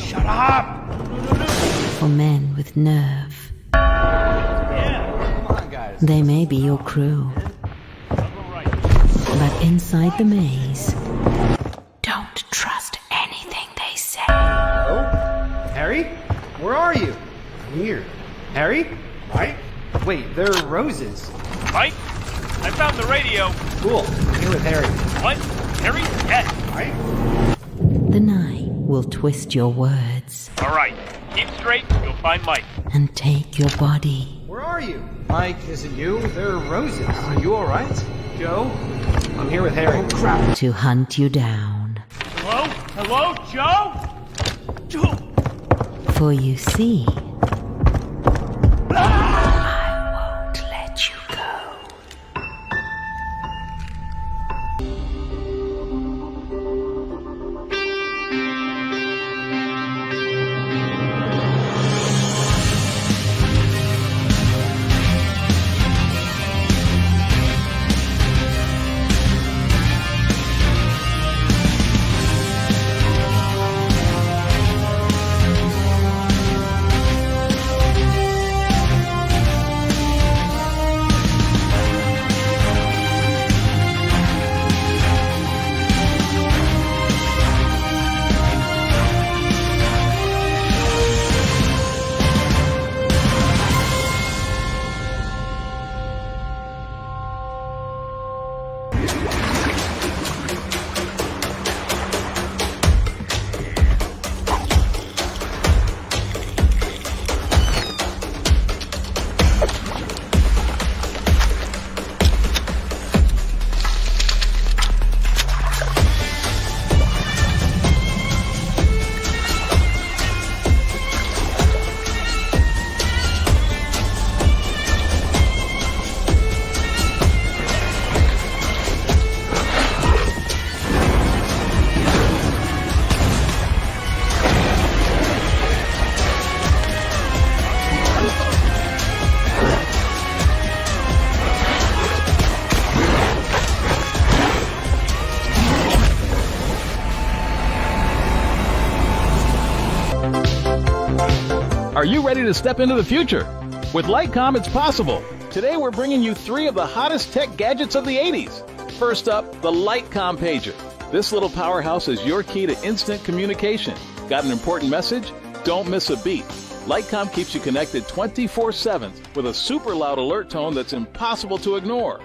Shut up! For men with nerve. Yeah. Come on, guys. They may be your crew. But inside the maze, don't trust anything they say. Oh? Harry? Where are you? I'm here. Harry? Mike? Wait, there are roses. Mike, I found the radio. Cool. I'm here with Harry. What? Harry's dead. Mike? The night will twist your words All right, keep straight. You'll find Mike. and take your body. Where are you? Mike, is it you? There are roses. Are you alright? Joe? I'm here with Harry. Oh, crap. To hunt you down. Hello? Hello, Joe? Joe? For you see, I won't let you go. Are you ready to step into the future? With Lightcom, it's possible. Today, we're bringing you 3 of the hottest tech gadgets of the 80s. First up, the Lightcom Pager. This little powerhouse is your key to instant communication. Got an important message? Don't miss a beat. Lightcom keeps you connected 24/7 with a super loud alert tone that's impossible to ignore.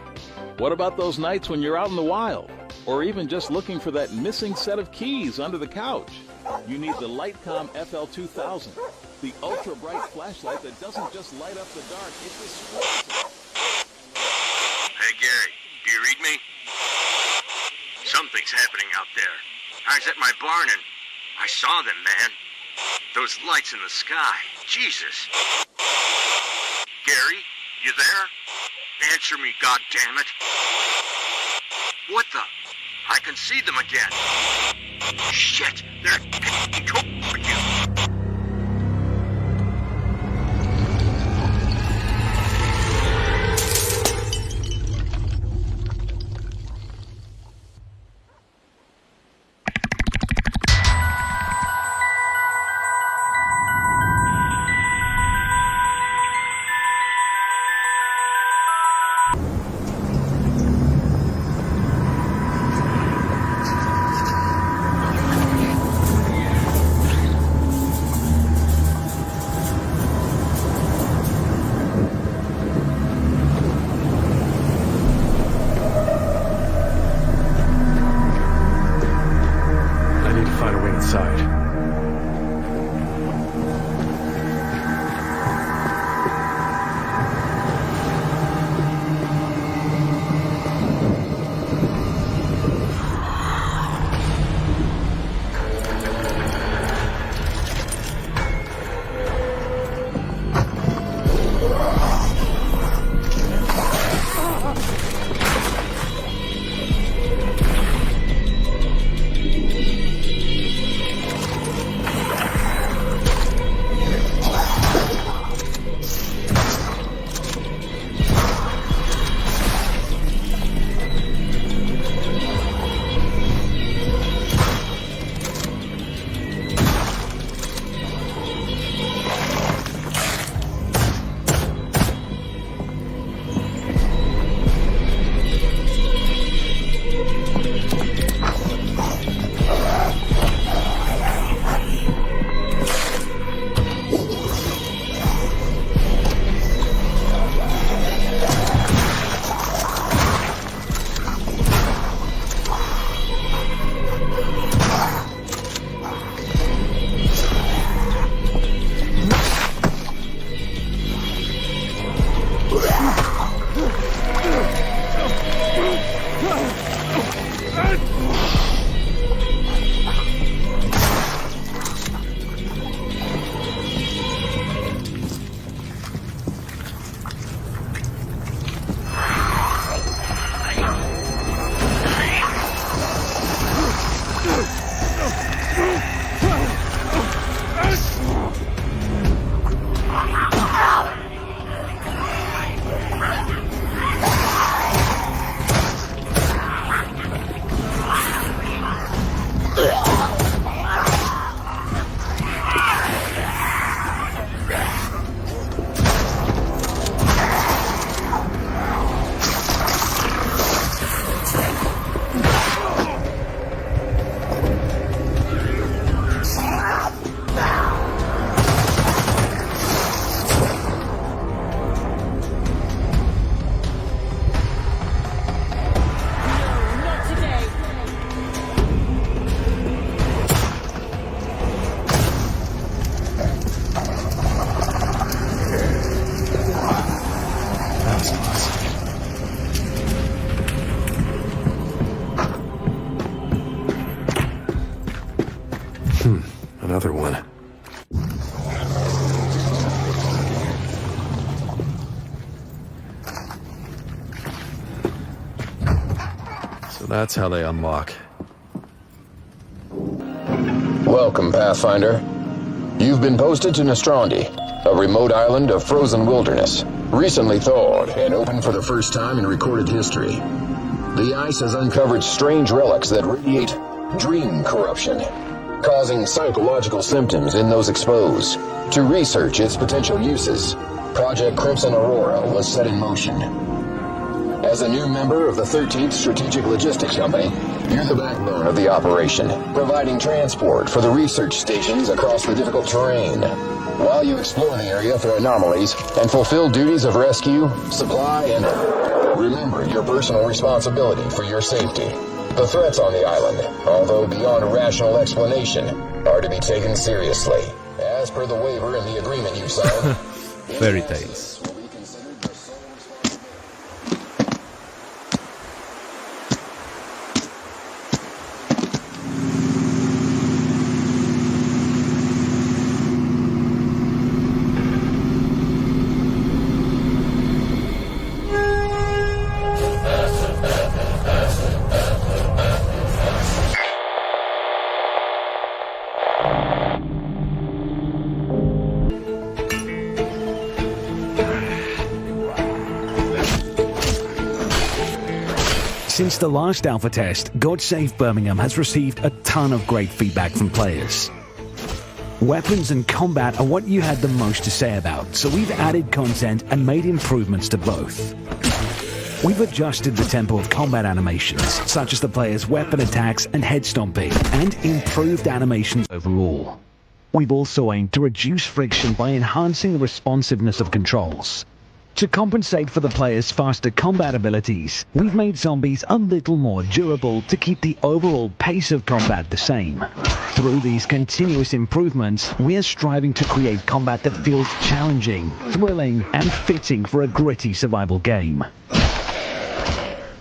What about those nights when you're out in the wild? Or even just looking for that missing set of keys under the couch? You need the Lightcom FL2000, the ultra-bright flashlight that doesn't just light up the dark, it displays it. Hey, Gary, do you read me? Something's happening out there. I was at my barn and I saw them, man. Those lights in the sky. Jesus. Gary, you there? Answer me, goddammit. What the? I can see them again. Shit, they're heading toward you. Another one. So that's how they unlock. Welcome, Pathfinder. You've been posted to Nostrandi, a remote island of frozen wilderness, recently thawed and open for the first time in recorded history. The ice has uncovered strange relics that radiate dream corruption, causing psychological symptoms in those exposed. To research its potential uses, Project Crimson Aurora was set in motion. As a new member of the 13th Strategic Logistics Company, you're the backbone of the operation, providing transport for the research stations across the difficult terrain, while you explore the area for anomalies and fulfill duties of rescue, supply, and remember your personal responsibility for your safety. The threats on the island, although beyond rational explanation, are to be taken seriously, as per the waiver and the agreement you signed. Fairy tales. Since the last alpha test, God Save Birmingham has received a ton of great feedback from players. Weapons and combat are what you had the most to say about, so we've added content and made improvements to both. We've adjusted the tempo of combat animations, such as the player's weapon attacks and head stomping, and improved animations overall. We've also aimed to reduce friction by enhancing the responsiveness of controls. To compensate for the player's faster combat abilities, we've made zombies a little more durable to keep the overall pace of combat the same. Through these continuous improvements, we're striving to create combat that feels challenging, thrilling, and fitting for a gritty survival game.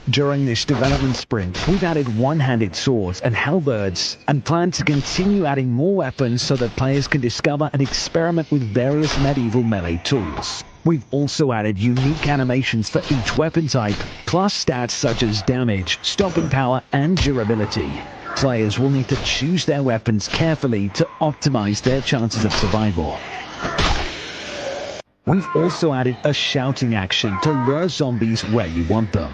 During this development sprint, we've added one-handed swords and halberds, and plan to continue adding more weapons so that players can discover and experiment with various medieval melee tools. We've also added unique animations for each weapon type, plus stats such as damage, stopping power, and durability. Players will need to choose their weapons carefully to optimize their chances of survival. We've also added a shouting action to lure zombies where you want them.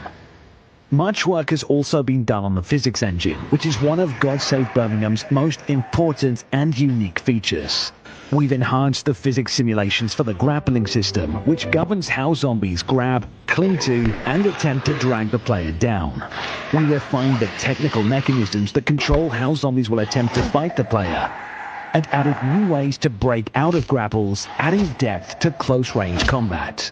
Much work has also been done on the physics engine, which is one of God Save Birmingham's most important and unique features. We've enhanced the physics simulations for the grappling system, which governs how zombies grab, cling to, and attempt to drag the player down. We refined the technical mechanisms that control how zombies will attempt to fight the player, and added new ways to break out of grapples, adding depth to close-range combat.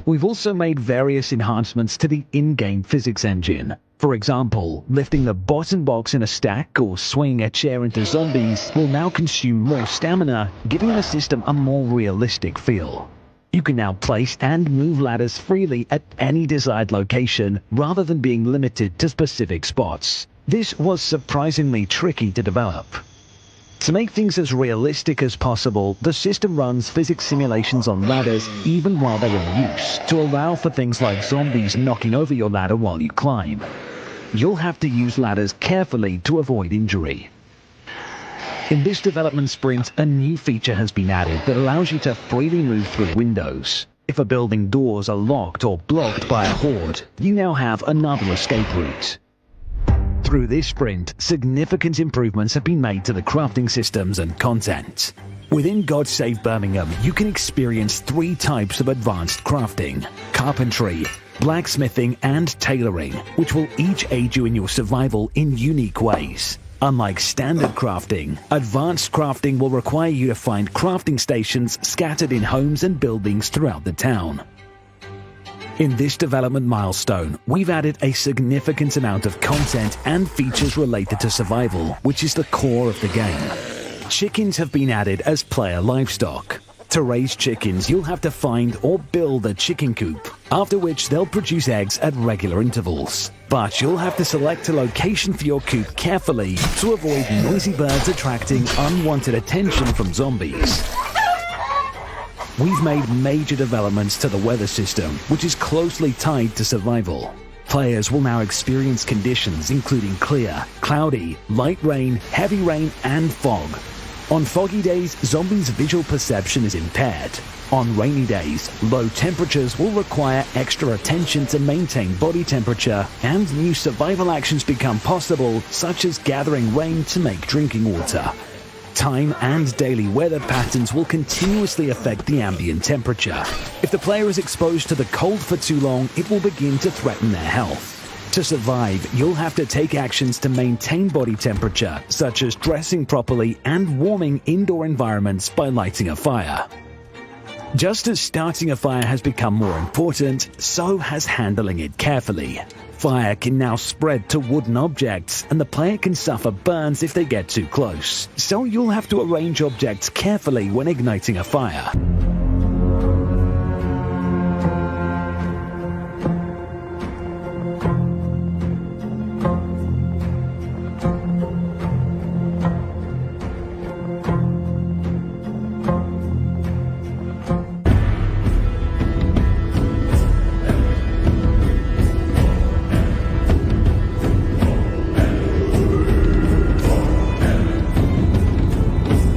We've also made various enhancements to the in-game physics engine. For example, lifting the bottom box in a stack or swinging a chair into zombies will now consume more stamina, giving the system a more realistic feel. You can now place and move ladders freely at any desired location, rather than being limited to specific spots. This was surprisingly tricky to develop. To make things as realistic as possible, the system runs physics simulations on ladders even while they're in use, to allow for things like zombies knocking over your ladder while you climb. You'll have to use ladders carefully to avoid injury. In this development sprint, a new feature has been added that allows you to freely move through windows. If a building doors are locked or blocked by a horde, you now have another escape route. Through this sprint, significant improvements have been made to the crafting systems and content. Within God Save Birmingham, you can experience 3 types of advanced crafting: carpentry, blacksmithing, and tailoring, which will each aid you in your survival in unique ways. Unlike standard crafting, advanced crafting will require you to find crafting stations scattered in homes and buildings throughout the town. In this development milestone, we've added a significant amount of content and features related to survival, which is the core of the game. Chickens have been added as player livestock. To raise chickens, you'll have to find or build a chicken coop, after which they'll produce eggs at regular intervals. But you'll have to select a location for your coop carefully to avoid noisy birds attracting unwanted attention from zombies. We've made major developments to the weather system, which is closely tied to survival. Players will now experience conditions including clear, cloudy, light rain, heavy rain, and fog. On foggy days, zombies' visual perception is impaired. On rainy days, low temperatures will require extra attention to maintain body temperature, and new survival actions become possible, such as gathering rain to make drinking water. Time and daily weather patterns will continuously affect the ambient temperature. If the player is exposed to the cold for too long, it will begin to threaten their health. To survive, you'll have to take actions to maintain body temperature, such as dressing properly and warming indoor environments by lighting a fire. Just as starting a fire has become more important, so has handling it carefully. Fire can now spread to wooden objects, and the player can suffer burns if they get too close. So you'll have to arrange objects carefully when igniting a fire.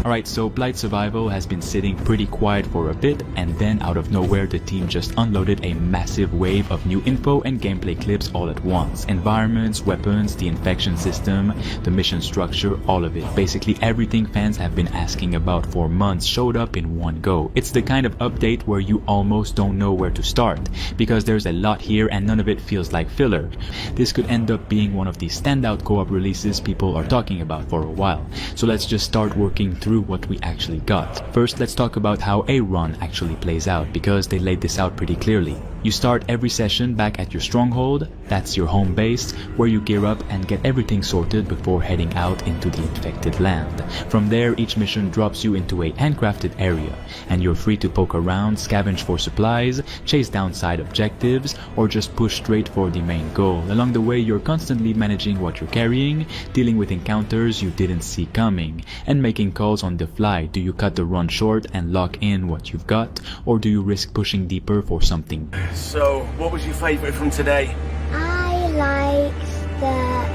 Alright, so Blight Survival has been sitting pretty quiet for a bit, and then out of nowhere the team just unloaded a massive wave of new info and gameplay clips all at once. Environments, weapons, the infection system, the mission structure, all of it. Basically everything fans have been asking about for months showed up in one go. It's the kind of update where you almost don't know where to start, because there's a lot here and none of it feels like filler. This could end up being one of the standout co-op releases people are talking about for a while. So let's just start working through what we actually got. First, let's talk about how a run actually plays out, because they laid this out pretty clearly. You start every session back at your stronghold, that's your home base, where you gear up and get everything sorted before heading out into the infected land. From there, each mission drops you into a handcrafted area, and you're free to poke around, scavenge for supplies, chase down side objectives, or just push straight for the main goal. Along the way, you're constantly managing what you're carrying, dealing with encounters you didn't see coming, and making calls on the fly. Do you cut the run short and lock in what you've got, or do you risk pushing deeper for something? So, what was your favourite from today? I liked the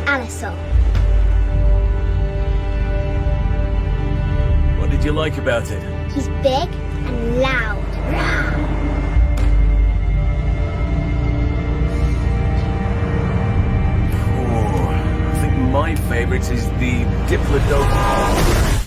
Alisol. What did you like about it? He's big and loud. I think my favourite is the Diplodocus.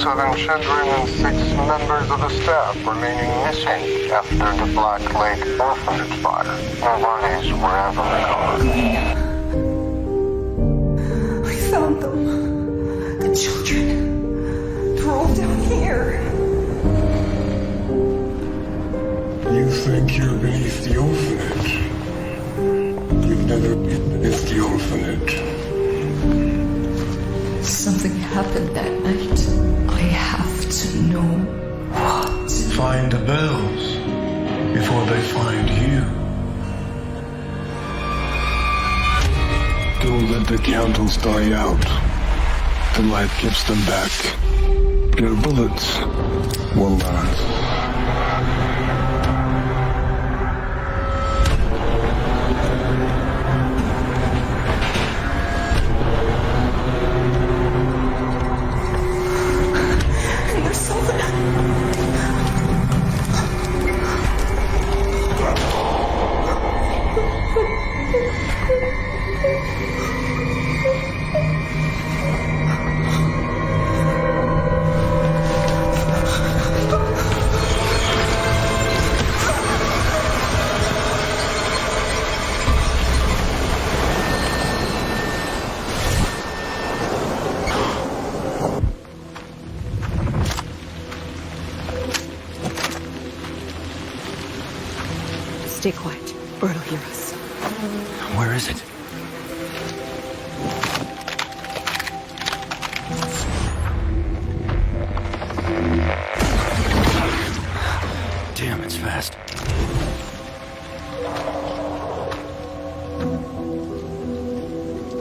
7 children and 6 members of the staff remaining missing after the Black Lake orphanage fire. Their bodies were ever recovered. I found them. The children. They're all down here. You think you're beneath the orphanage? You've never been beneath the orphanage. Something happened that night. I have to know what. Find the bells before they find you. Don't let the candles die out. The light gives them back. Their bullets will last. Stay quiet, or it'll hear us. Where is it? Damn, it's fast.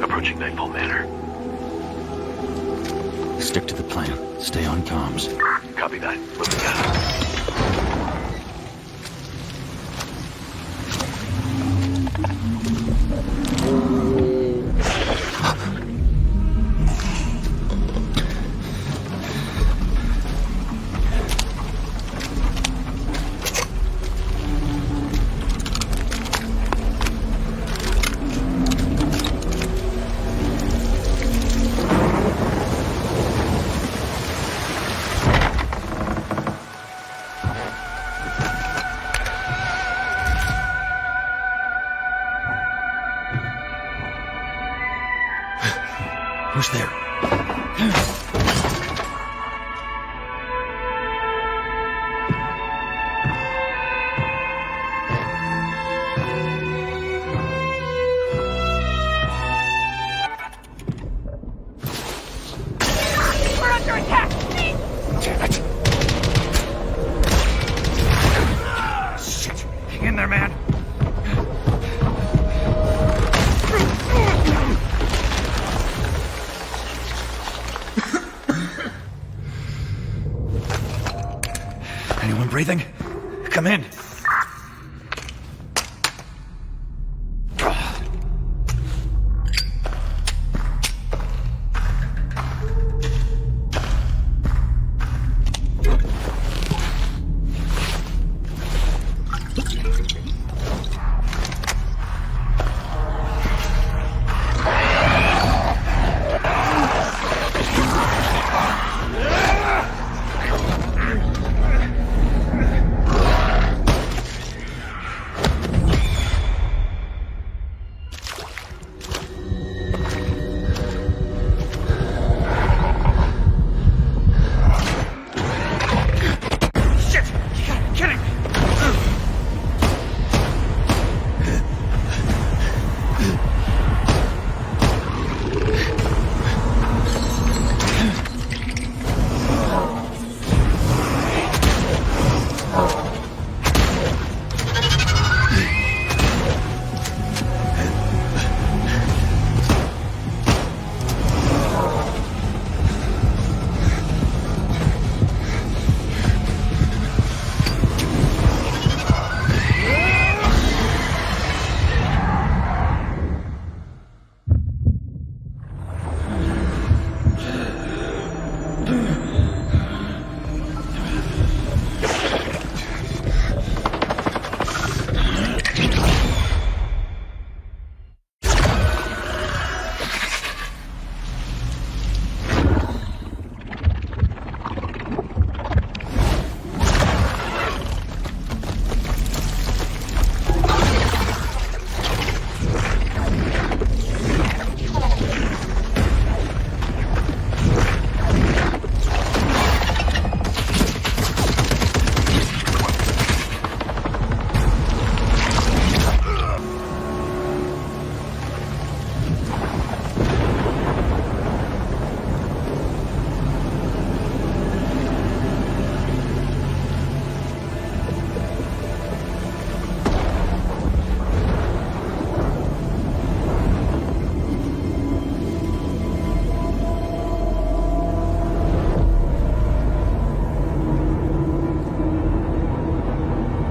Approaching Nightfall Manor. Stick to the plan. Stay on comms. Copy that. Moving out. Who's there? We're under attack! Damn it. Shit! Hang in there, man! Anyone breathing? Come in.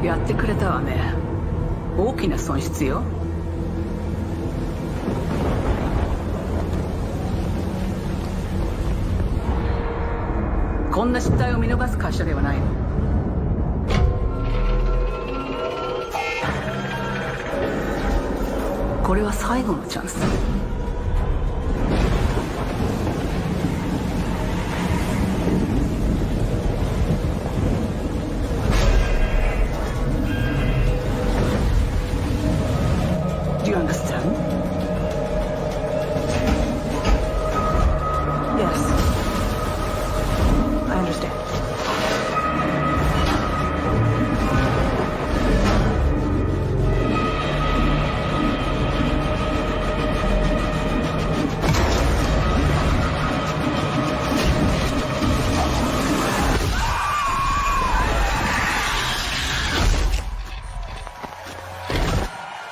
やってくれたわね。大きな損失よ。こんな失態を見逃す会社ではないの。これは最後のチャンス。Do you understand? Yes. I understand.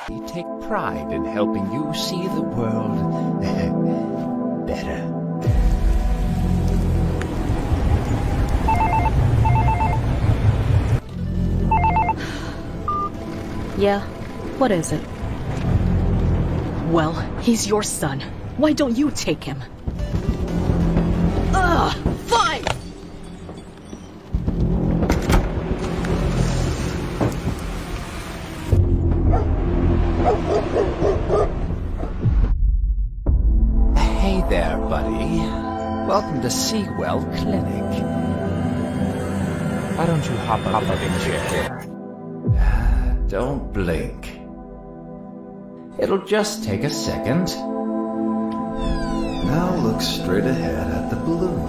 We take pride in helping you see the world better. Yeah, what is it? Well, he's your son. Why don't you take him? Ugh, fine! Hey there, buddy. Welcome to Seawell Clinic. Why don't you hop up in the chair? Don't blink. It'll just take a second. Now look straight ahead at the balloon.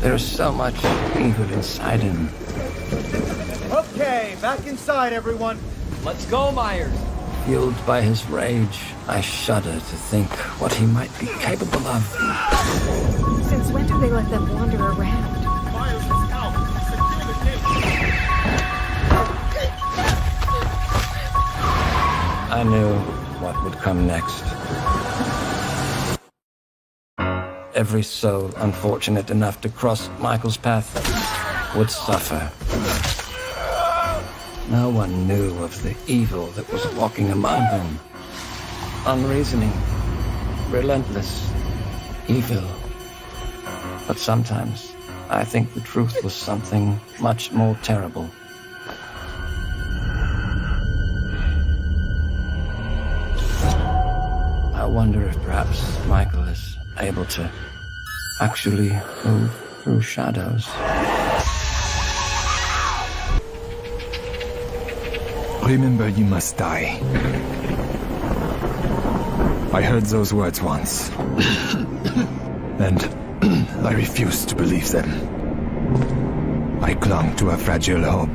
There's so much evil inside him. Okay, back inside, everyone. Let's go, Myers. Fueled by his rage, I shudder to think what he might be capable of. Since when do they let them wander around? Myers is out. Secure the gate. I knew what would come next. Every soul unfortunate enough to cross Michael's path would suffer. No one knew of the evil that was walking among them. Unreasoning, relentless, evil. But sometimes I think the truth was something much more terrible. I wonder if perhaps Michael is able to actually move through shadows. Remember, you must die. I heard those words once. And I refused to believe them. I clung to a fragile hope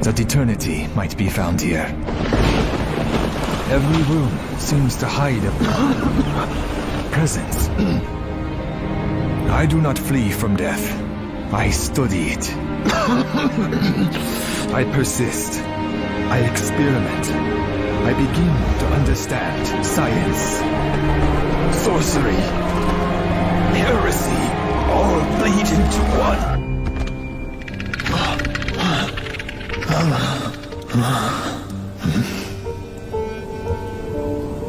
that eternity might be found here. Every room seems to hide a presence. I do not flee from death. I study it. I persist. I experiment. I begin to understand science, sorcery, heresy, all bleed into one.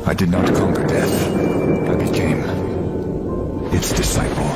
I did not conquer death. I became its disciple.